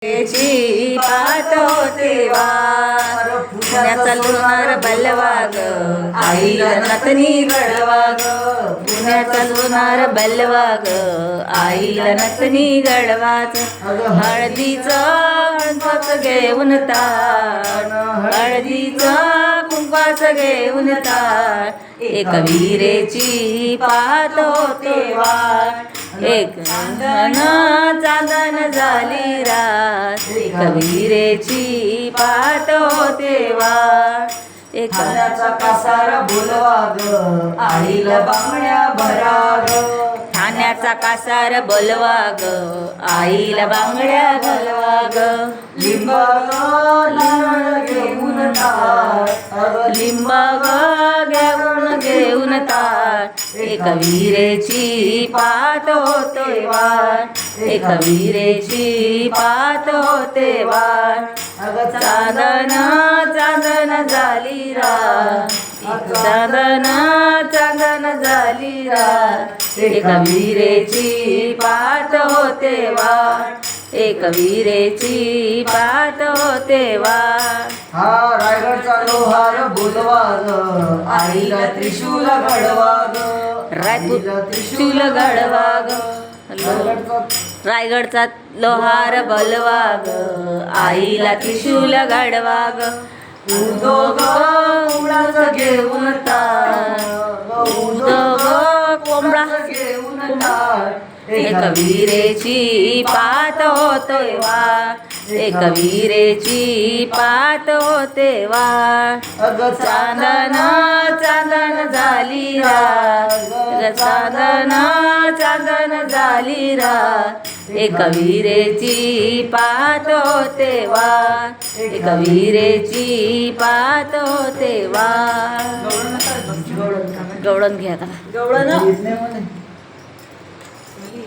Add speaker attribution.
Speaker 1: ची पाहतो तेव्हा पुण्याचा लोणार बलवा ग आईला नतनी घडवा ग पुण्याचा लोणार बलवा ग आईला नतनी घडवाच हळदीचं कुंकवाचं घेऊन ताट हळदीचं कुंकवाचं घेऊन ताट एक विरेची पाहतो तेव्हा एक चांदन झाली रात एक विरेची पाहतो तेव्हा एक
Speaker 2: ठाण्याचा कासार बोलवा ग आईला बांगड्या भरा ग
Speaker 1: ठाण्याचा कासार बोलवा ग आईला बांगड्या बोलवा ग
Speaker 2: लिंब घेऊन ताट
Speaker 1: लिंब घेऊन ताट एक विरेची पाहतो तेव्हा एक विरेची पाहतो तेव्हा चांदन चांदन झाली रात चांदन चांदन झाली रात एक विरेची पाहतो तेव्हा एक विरेची पाहतो तेव्हा
Speaker 2: हा रायगडचा लोहार बोलवा ग आईला त्रिशूल घडवा ग
Speaker 1: रायपूर त्रिशूल घडवा ग रायगडचा लोहार बलवा ग आईला त्रिशूल घडवा ग
Speaker 2: उदो ग कोंबडाचं घेऊन ताट
Speaker 1: उदो ग कोंबडा
Speaker 2: घेऊन ताट
Speaker 1: एक विरेची पाहतो तेव्हा एक विरेची पाहतो तेव्हा चांदन चांदन झाली रात चांदन चांदन झाली रात एक विरेची पाहतो तेव्हा एक विरेची पाहतो तेव्हा गवळण घ्या आता
Speaker 2: गवळण